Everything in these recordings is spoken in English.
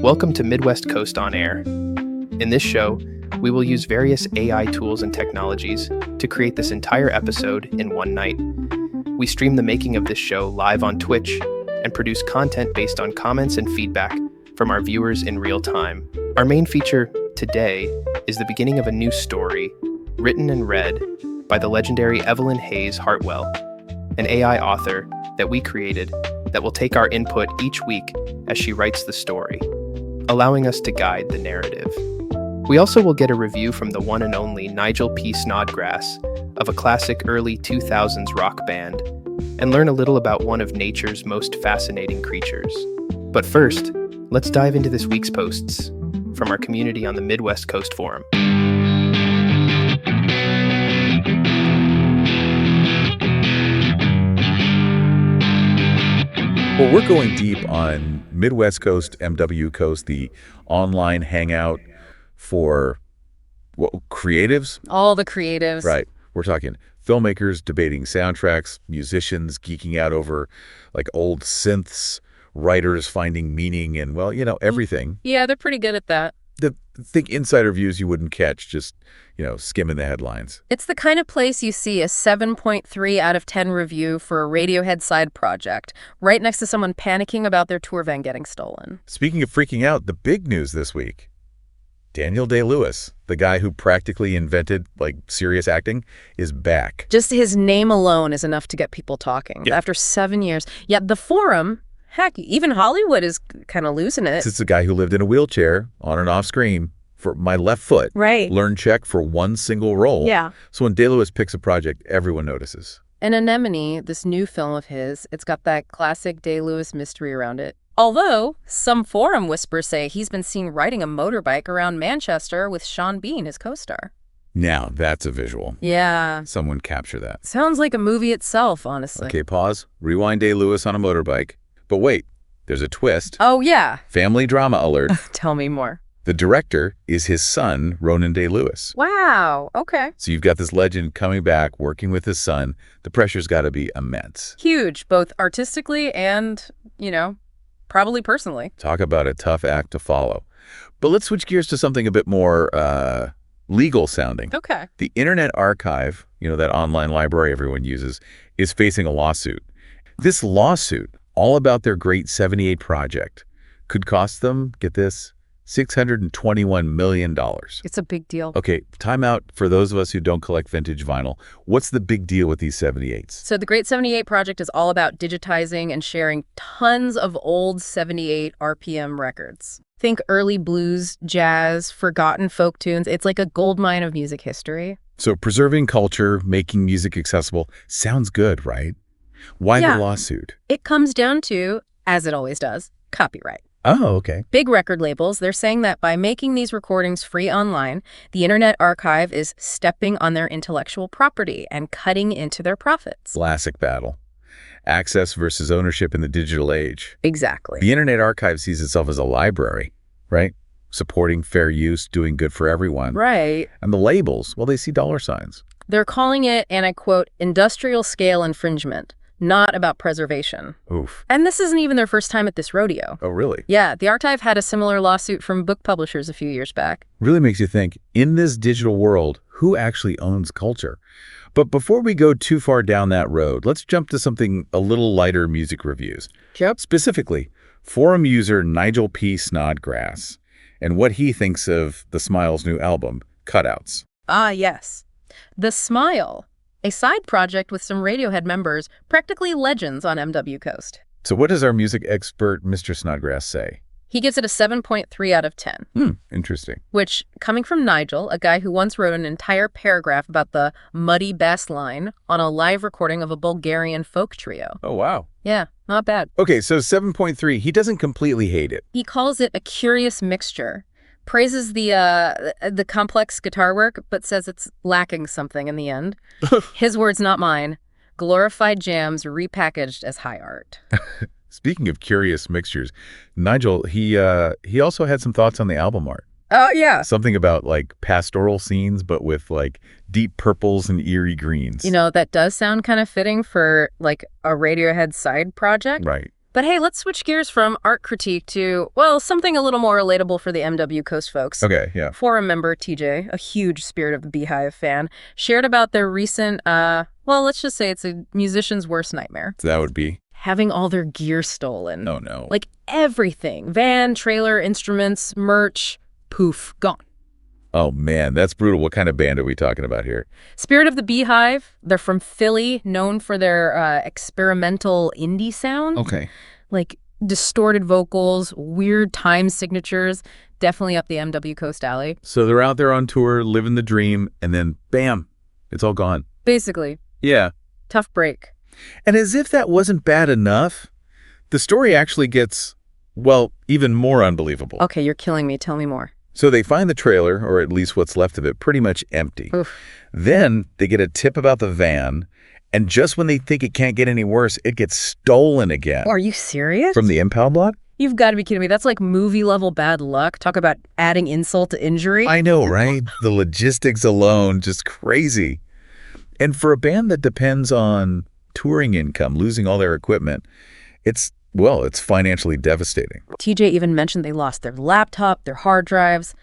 Welcome to Midwest Coast on Air. In this show, we will use various AI tools and technologies to create this entire episode in one night. We stream the making of this show live on Twitch and produce content based on comments and feedback from our viewers in real time. Our main feature today is the beginning of a new story written and read by the legendary Evelyn Hays-Hartwell, an AI author that we created that will take our input each week as she writes the story, allowing us to guide the narrative. We also will get a review from the one and only Nigel P. Snograss of a classic early 2000s rock band and learn a little about one of nature's most fascinating creatures. But first, let's dive into this week's posts from our community on the Midwest Coast Forum. Well, we're going deep on Midwest Coast, MW Coast, the online hangout for creatives? All the creatives. Right. We're talking filmmakers debating soundtracks, musicians geeking out over like old synths, writers finding meaning in, everything. Yeah, they're pretty good at that. Think insider views you wouldn't catch just, skimming the headlines. It's the kind of place you see a 7.3 out of 10 review for a Radiohead side project, right next to someone panicking about their tour van getting stolen. Speaking of freaking out, the big news this week. Daniel Day-Lewis, the guy who practically invented, serious acting, is back. Just his name alone is enough to get people talking. Yeah. After 7 years. Yet the forum, heck, even Hollywood is kind of losing it. It's a guy who lived in a wheelchair, on and off screen, for my left foot. Right. Learned Czech for one single role. Yeah. So when Day-Lewis picks a project, everyone notices. And Anemone, this new film of his, it's got that classic Day-Lewis mystery around it. Although, some forum whispers say he's been seen riding a motorbike around Manchester with Sean Bean, his co-star. Now, that's a visual. Yeah. Someone capture that. Sounds like a movie itself, honestly. Okay, pause. Rewind Day-Lewis on a motorbike. But wait, there's a twist. Oh, yeah. Family drama alert. Tell me more. The director is his son, Ronan Day-Lewis. Wow. Okay. So you've got this legend coming back, working with his son. The pressure's got to be immense. Huge, both artistically and, probably personally. Talk about a tough act to follow. But let's switch gears to something a bit more legal sounding. Okay. The Internet Archive, that online library everyone uses, is facing a lawsuit. This lawsuit, all about their Great 78 project, could cost them, get this, $621 million. It's a big deal. Okay, time out for those of us who don't collect vintage vinyl. What's the big deal with these 78s? So the Great 78 project is all about digitizing and sharing tons of old 78 RPM records. Think early blues, jazz, forgotten folk tunes. It's like a goldmine of music history. So preserving culture, making music accessible, sounds good, right? Why the lawsuit? It comes down to, as it always does, copyright. Oh, okay. Big record labels, they're saying that by making these recordings free online, the Internet Archive is stepping on their intellectual property and cutting into their profits. Classic battle. Access versus ownership in the digital age. Exactly. The Internet Archive sees itself as a library, right? Supporting fair use, doing good for everyone. Right. And the labels, well, they see dollar signs. They're calling it, and I quote, industrial scale infringement. Not about preservation. Oof. And this isn't even their first time at this rodeo. Oh, really? Yeah, the Archive had a similar lawsuit from book publishers a few years back. Really makes you think, in this digital world, who actually owns culture? But before we go too far down that road, let's jump to something a little lighter music reviews. Yep. Specifically, forum user Nigel P. Snodgrass, and what he thinks of The Smile's new album, Cutouts. Ah, yes. The Smile. A side project with some Radiohead members, practically legends on MW Coast. So what does our music expert, Mr. Snodgrass, say? He gives it a 7.3 out of 10. Interesting. Which, coming from Nigel, a guy who once wrote an entire paragraph about the muddy bass line on a live recording of a Bulgarian folk trio. Oh, wow. Yeah, not bad. Okay, so 7.3, he doesn't completely hate it. He calls it a curious mixture. Praises the complex guitar work, but says it's lacking something in the end. His words, not mine. Glorified jams repackaged as high art. Speaking of curious mixtures, Nigel, he also had some thoughts on the album art. Oh, yeah. Something about pastoral scenes, but with deep purples and eerie greens. That does sound kind of fitting for a Radiohead side project. Right. But hey, let's switch gears from art critique to, well, something a little more relatable for the MW Coast folks. Okay, yeah. Forum member TJ, a huge Spirit of the Beehive fan, shared about their recent, well, let's just say it's a musician's worst nightmare. So that would be? Having all their gear stolen. Oh, no. Like everything. Van, trailer, instruments, merch, poof, gone. Oh, man, that's brutal. What kind of band are we talking about here? Spirit of the Beehive, they're from Philly, known for their experimental indie sound. Okay. Like distorted vocals, weird time signatures, definitely up the MW Coast alley. So they're out there on tour, living the dream, and then bam, it's all gone. Basically. Yeah. Tough break. And as if that wasn't bad enough, the story actually gets, well, even more unbelievable. Okay, you're killing me. Tell me more. So they find the trailer, or at least what's left of it, pretty much empty. Oof. Then they get a tip about the van, and just when they think it can't get any worse, it gets stolen again. Are you serious? From the impound lot? You've got to be kidding me. That's like movie-level bad luck. Talk about adding insult to injury. I know, right? The logistics alone, just crazy. And for a band that depends on touring income, losing all their equipment, it's financially devastating. TJ even mentioned they lost their laptop, their hard drives.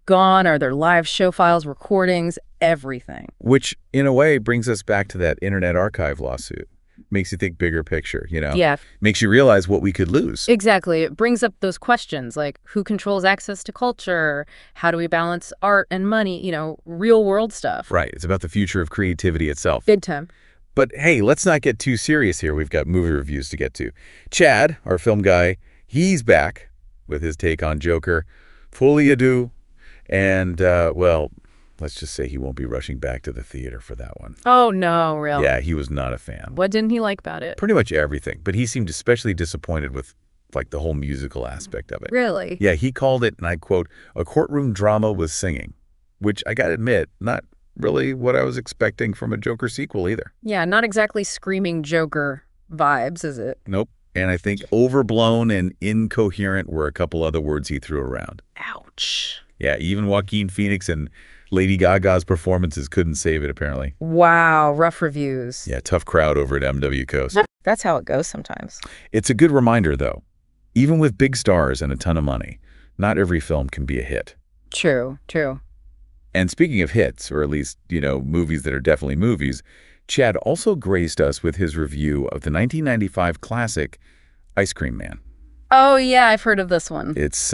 Gone are their live show files, recordings, everything. Which, in a way, brings us back to that Internet Archive lawsuit. Makes you think bigger picture, you know? Yeah. Makes you realize what we could lose. Exactly. It brings up those questions like who controls access to culture? How do we balance art and money? You know, real world stuff. Right. It's about the future of creativity itself. Big time. But hey, let's not get too serious here. We've got movie reviews to get to. Chad, our film guy, he's back with his take on Joker. Fully ado. And, let's just say he won't be rushing back to the theater for that one. Oh, no, really? Yeah, he was not a fan. What didn't he like about it? Pretty much everything. But he seemed especially disappointed with, like, the whole musical aspect of it. Really? Yeah, he called it, and I quote, a courtroom drama with singing, which I gotta admit, not really what I was expecting from a Joker sequel either. Yeah, not exactly screaming Joker vibes, is it? Nope. And I think overblown and incoherent were a couple other words he threw around. Ouch. Yeah, even Joaquin Phoenix and Lady Gaga's performances couldn't save it, apparently. Wow, rough reviews. Yeah, tough crowd over at MW Coast. That's how it goes sometimes. It's a good reminder, though. Even with big stars and a ton of money, not every film can be a hit. True. And speaking of hits, or at least, movies that are definitely movies, Chad also graced us with his review of the 1995 classic, Ice Cream Man. Oh, yeah, I've heard of this one. It's,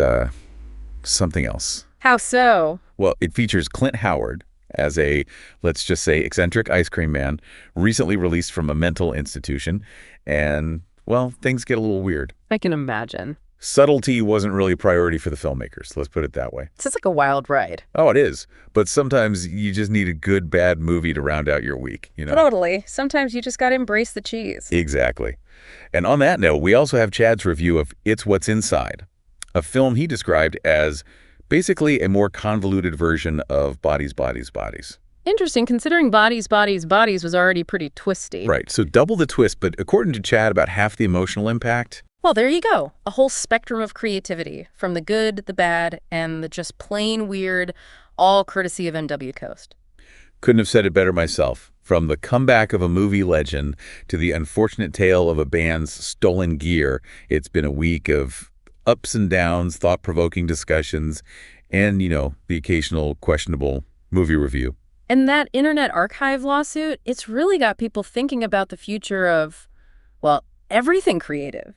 something else. How so? Well, it features Clint Howard as a, let's just say, eccentric ice cream man, recently released from a mental institution, and, well, things get a little weird. I can imagine. Subtlety wasn't really a priority for the filmmakers, let's put it that way. It's just like a wild ride. Oh, it is. But sometimes you just need a good, bad movie to round out your week, Totally. Sometimes you just got to embrace the cheese. Exactly. And on that note, we also have Chad's review of It's What's Inside, a film he described as basically a more convoluted version of Bodies, Bodies, Bodies. Interesting, considering Bodies, Bodies, Bodies was already pretty twisty. Right, so double the twist, but according to Chad, about half the emotional impact. Well, there you go. A whole spectrum of creativity, from the good, the bad, and the just plain weird, all courtesy of MW Coast. Couldn't have said it better myself. From the comeback of a movie legend to the unfortunate tale of a band's stolen gear, it's been a week of ups and downs, thought-provoking discussions, and, the occasional questionable movie review. And that Internet Archive lawsuit, it's really got people thinking about the future of, well, everything creative.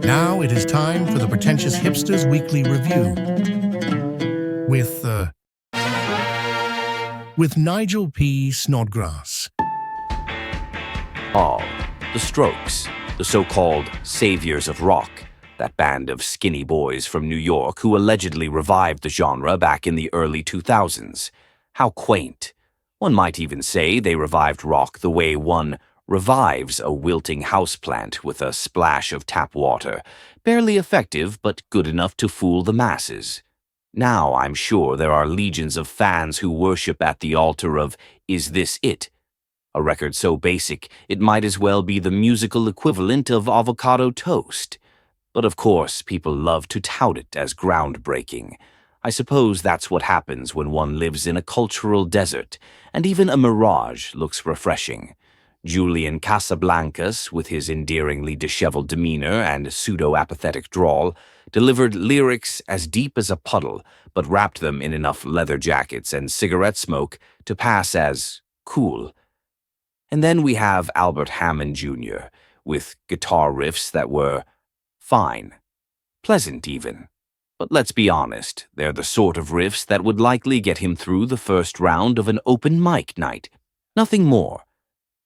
Now it is time for the Pretentious Hipsters Weekly Review with Nigel P. Snograss. The Strokes, the so-called saviors of rock, that band of skinny boys from New York who allegedly revived the genre back in the early 2000s. How quaint. One might even say they revived rock the way one revives a wilting houseplant with a splash of tap water, barely effective but good enough to fool the masses. Now I'm sure there are legions of fans who worship at the altar of Is This It? A record so basic it might as well be the musical equivalent of avocado toast. But of course, people love to tout it as groundbreaking. I suppose that's what happens when one lives in a cultural desert, and even a mirage looks refreshing. Julian Casablancas, with his endearingly disheveled demeanor and pseudo-apathetic drawl, delivered lyrics as deep as a puddle, but wrapped them in enough leather jackets and cigarette smoke to pass as cool. And then we have Albert Hammond Jr., with guitar riffs that were fine. Pleasant, even. But let's be honest, they're the sort of riffs that would likely get him through the first round of an open mic night. Nothing more.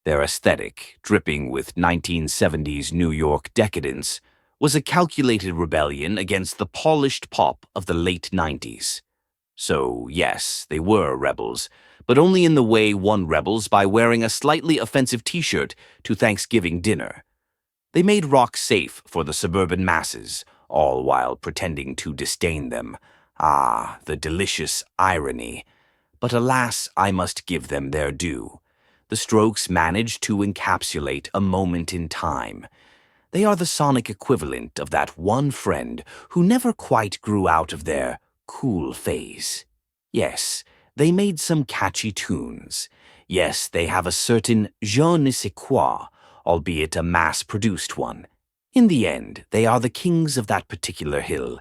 Their aesthetic, dripping with 1970s New York decadence, was a calculated rebellion against the polished pop of the late 90s. So, yes, they were rebels, but only in the way one rebels by wearing a slightly offensive t-shirt to Thanksgiving dinner. They made rock safe for the suburban masses, all while pretending to disdain them. Ah, the delicious irony. But alas, I must give them their due. The Strokes managed to encapsulate a moment in time. They are the sonic equivalent of that one friend who never quite grew out of their cool phase. Yes, they made some catchy tunes. Yes, they have a certain je ne sais quoi, albeit a mass-produced one. In the end, they are the kings of that particular hill,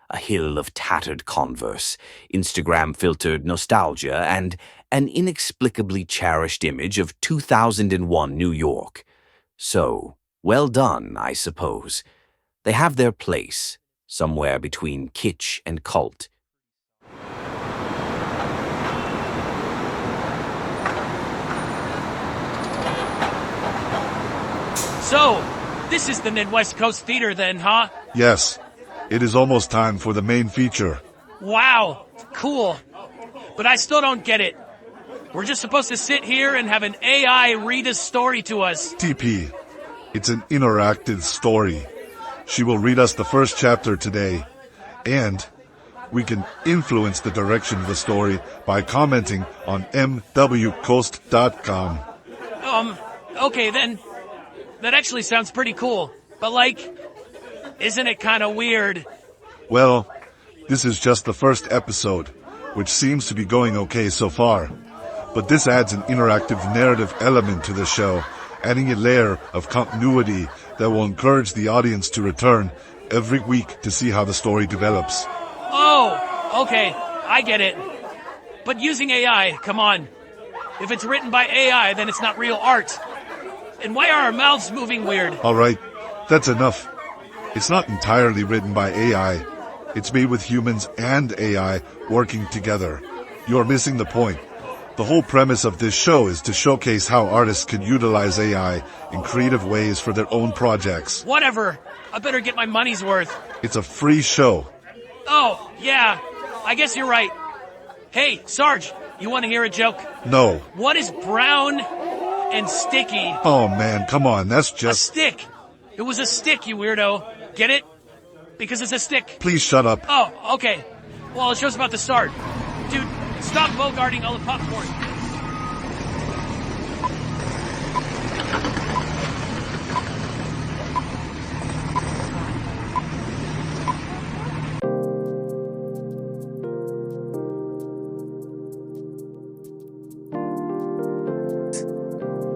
a hill of tattered Converse, Instagram-filtered nostalgia, and an inexplicably cherished image of 2001 New York. So, well done, I suppose. They have their place, somewhere between kitsch and cult. So, this is the Midwest Coast Theater then, huh? Yes. It is almost time for the main feature. Wow, cool. But I still don't get it. We're just supposed to sit here and have an AI read a story to us. TP, it's an interactive story. She will read us the first chapter today. And we can influence the direction of the story by commenting on mwcoast.com. Okay then. That actually sounds pretty cool. But isn't it kind of weird? Well, this is just the first episode, which seems to be going okay so far. But this adds an interactive narrative element to the show, adding a layer of continuity that will encourage the audience to return every week to see how the story develops. Oh, okay, I get it. But using AI, come on. If it's written by AI, then it's not real art. And why are our mouths moving weird? All right, that's enough. It's not entirely written by AI. It's made with humans and AI working together. You're missing the point. The whole premise of this show is to showcase how artists can utilize AI in creative ways for their own projects. Whatever. I better get my money's worth. It's a free show. Oh, yeah. I guess you're right. Hey, Sarge, you want to hear a joke? No. What is brown and sticky? Oh man, come on, that's A just... stick. It was a stick, you weirdo. Get it? Because it's a stick. Please shut up. Oh, okay. Well, the show's about to start. Dude, stop bogarting all the popcorn.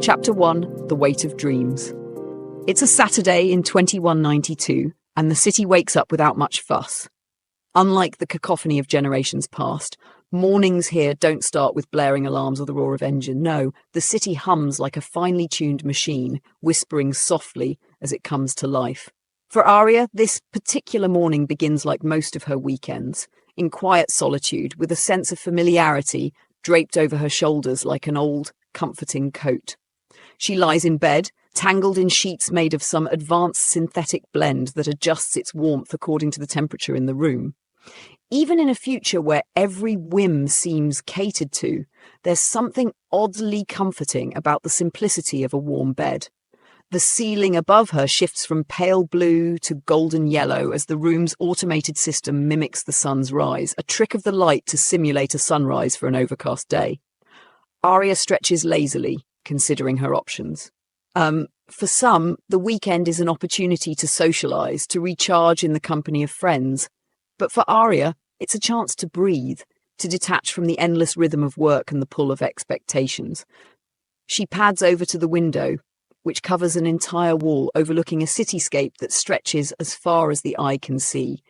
Chapter 1, The Weight of Dreams. It's a Saturday in 2192, and the city wakes up without much fuss. Unlike the cacophony of generations past, mornings here don't start with blaring alarms or the roar of engine. No, the city hums like a finely tuned machine, whispering softly as it comes to life. For Aria, this particular morning begins like most of her weekends, in quiet solitude, with a sense of familiarity draped over her shoulders like an old, comforting coat. She lies in bed, tangled in sheets made of some advanced synthetic blend that adjusts its warmth according to the temperature in the room. Even in a future where every whim seems catered to, there's something oddly comforting about the simplicity of a warm bed. The ceiling above her shifts from pale blue to golden yellow as the room's automated system mimics the sun's rise, a trick of the light to simulate a sunrise for an overcast day. Aria stretches lazily, considering her options. For some, the weekend is an opportunity to socialise, to recharge in the company of friends. But for Aria, It's a chance to breathe, to detach from the endless rhythm of work and the pull of expectations. She pads over to the window, which covers an entire wall overlooking a cityscape that stretches as far as the eye can see.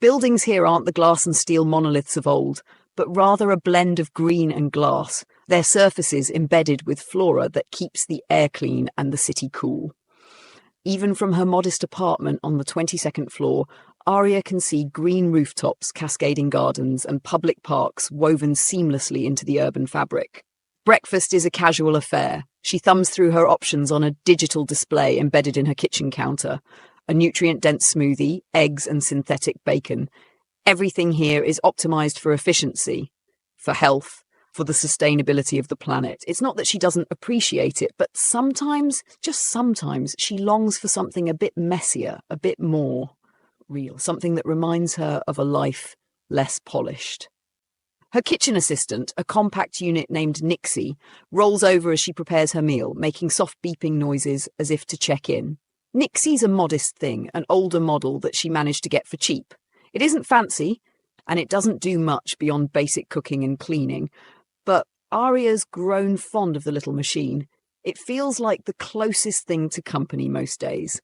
Buildings here aren't the glass and steel monoliths of old, but rather a blend of green and glass, their surfaces embedded with flora that keeps the air clean and the city cool. Even from her modest apartment on the 22nd floor, Aria can see green rooftops, cascading gardens, and public parks woven seamlessly into the urban fabric. Breakfast is a casual affair. She thumbs through her options on a digital display embedded in her kitchen counter. A nutrient-dense smoothie, eggs and synthetic bacon. Everything here is optimized for efficiency, for health, for the sustainability of the planet. It's not that she doesn't appreciate it, but sometimes, just sometimes, she longs for something a bit messier, a bit more real, something that reminds her of a life less polished. Her kitchen assistant, a compact unit named Nixie, rolls over as she prepares her meal, making soft beeping noises as if to check in. Nixie's a modest thing, an older model that she managed to get for cheap. It isn't fancy, and it doesn't do much beyond basic cooking and cleaning, but Aria's grown fond of the little machine. It feels like the closest thing to company most days.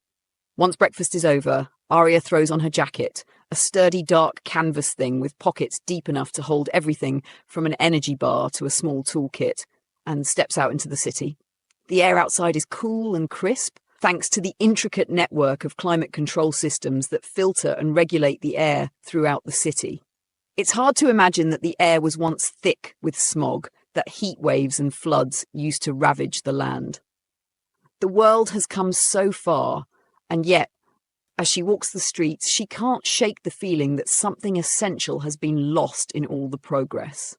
Once breakfast is over, Aria throws on her jacket, a sturdy dark canvas thing with pockets deep enough to hold everything from an energy bar to a small toolkit, and steps out into the city. The air outside is cool and crisp, thanks to the intricate network of climate control systems that filter and regulate the air throughout the city. It's hard to imagine that the air was once thick with smog, that heat waves and floods used to ravage the land. The world has come so far, and yet, as she walks the streets, she can't shake the feeling that something essential has been lost in all the progress.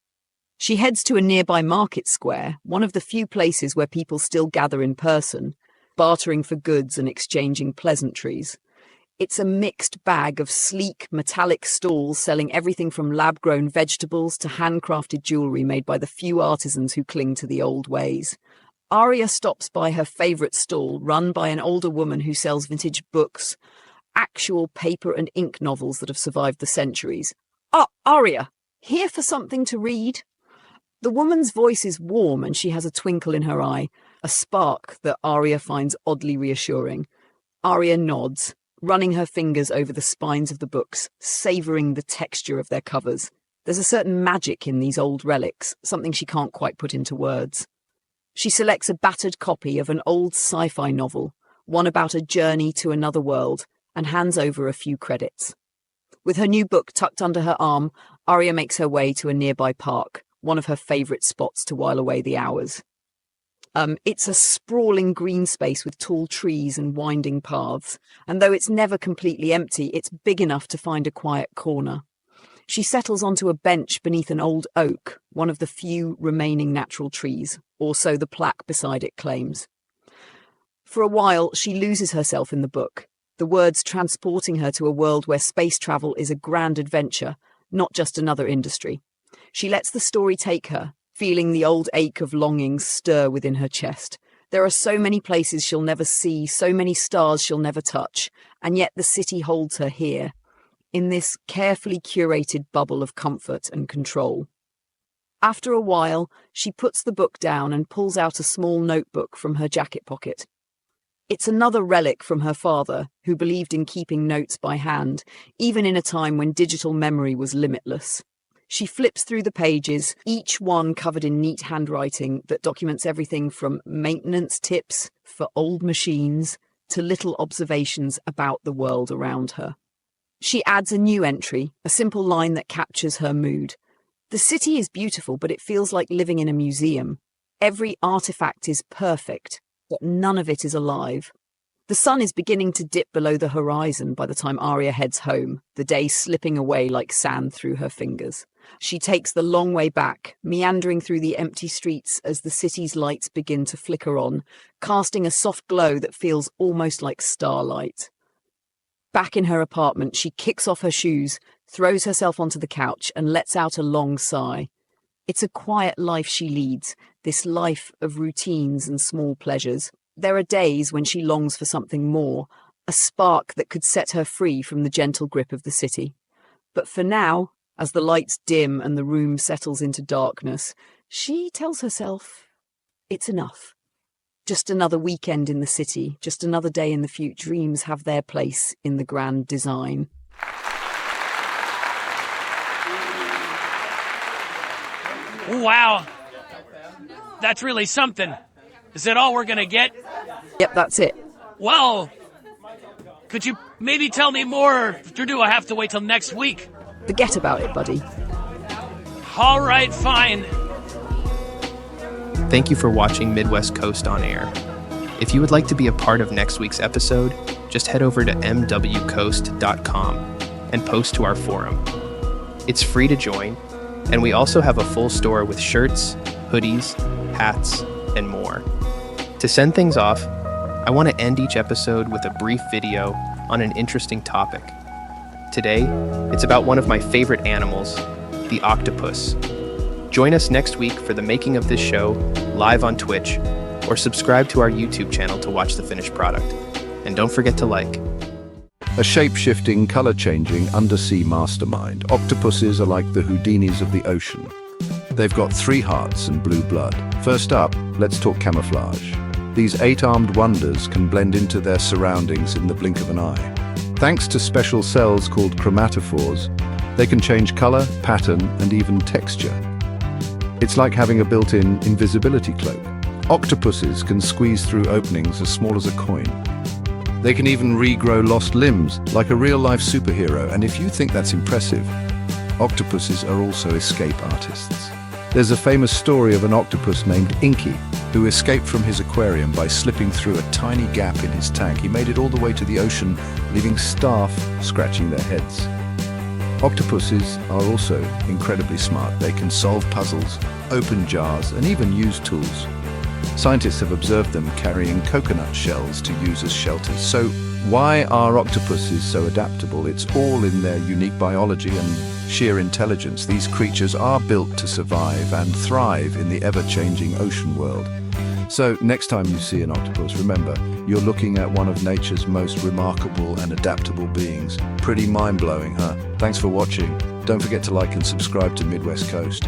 She heads to a nearby market square, one of the few places where people still gather in person, bartering for goods and exchanging pleasantries. It's a mixed bag of sleek, metallic stalls selling everything from lab-grown vegetables to handcrafted jewellery made by the few artisans who cling to the old ways. Aria stops by her favourite stall, run by an older woman who sells vintage books, actual paper and ink novels that have survived the centuries. "Ah, Aria, here for something to read?" The woman's voice is warm and she has a twinkle in her eye, a spark that Aria finds oddly reassuring. Aria nods, running her fingers over the spines of the books, savouring the texture of their covers. There's a certain magic in these old relics, something she can't quite put into words. She selects a battered copy of an old sci-fi novel, one about a journey to another world, and hands over a few credits. With her new book tucked under her arm, Aria makes her way to a nearby park, one of her favourite spots to while away the hours. It's a sprawling green space with tall trees and winding paths, and though it's never completely empty, it's big enough to find a quiet corner. She settles onto a bench beneath an old oak, one of the few remaining natural trees, or so the plaque beside it claims. For a while, she loses herself in the book, the words transporting her to a world where space travel is a grand adventure, not just another industry. She lets the story take her, feeling the old ache of longing stir within her chest. There are so many places she'll never see, so many stars she'll never touch, and yet the city holds her here, in this carefully curated bubble of comfort and control. After a while, she puts the book down and pulls out a small notebook from her jacket pocket. It's another relic from her father, who believed in keeping notes by hand, even in a time when digital memory was limitless. She flips through the pages, each one covered in neat handwriting that documents everything from maintenance tips for old machines to little observations about the world around her. She adds a new entry, a simple line that captures her mood. The city is beautiful, but it feels like living in a museum. Every artifact is perfect, but none of it is alive. The sun is beginning to dip below the horizon by the time Aria heads home, the day slipping away like sand through her fingers. She takes the long way back, meandering through the empty streets as the city's lights begin to flicker on, casting a soft glow that feels almost like starlight. Back in her apartment, she kicks off her shoes, throws herself onto the couch, and lets out a long sigh. It's a quiet life she leads, this life of routines and small pleasures. There are days when she longs for something more, a spark that could set her free from the gentle grip of the city. But for now, As the lights dim and the room settles into darkness, she tells herself it's enough. Just another weekend in the city, just another day in the future. Dreams have their place in the grand design. Wow. That's really something. Is that all we're gonna get? Yep, that's it. Well, could you maybe tell me more, or do I have to wait till next week? Forget about it, buddy. All right, fine. Thank you for watching Midwest Coast on Air. If you would like to be a part of next week's episode, just head over to mwcoast.com and post to our forum. It's free to join, and we also have a full store with shirts, hoodies, hats, and more. To send things off, I want to end each episode with a brief video on an interesting topic. Today, it's about one of my favorite animals, the octopus. Join us next week for the making of this show live on Twitch, or subscribe to our YouTube channel to watch the finished product. And don't forget to like. A shape-shifting, color-changing undersea mastermind, octopuses are like the Houdinis of the ocean. They've got 3 hearts and blue blood. First up, let's talk camouflage. These 8-armed wonders can blend into their surroundings in the blink of an eye. Thanks to special cells called chromatophores, they can change color, pattern, and even texture. It's like having a built-in invisibility cloak. Octopuses can squeeze through openings as small as a coin. They can even regrow lost limbs, like a real-life superhero, and if you think that's impressive, octopuses are also escape artists. There's a famous story of an octopus named Inky, who escaped from his aquarium by slipping through a tiny gap in his tank. He made it all the way to the ocean, leaving staff scratching their heads. Octopuses are also incredibly smart. They can solve puzzles, open jars, and even use tools. Scientists have observed them carrying coconut shells to use as shelters. So why are octopuses so adaptable? It's all in their unique biology and sheer intelligence. These creatures are built to survive and thrive in the ever-changing ocean world. So next time you see an octopus, remember, you're looking at one of nature's most remarkable and adaptable beings. Pretty mind-blowing, huh? Thanks for watching. Don't forget to like and subscribe to Midwest Coast.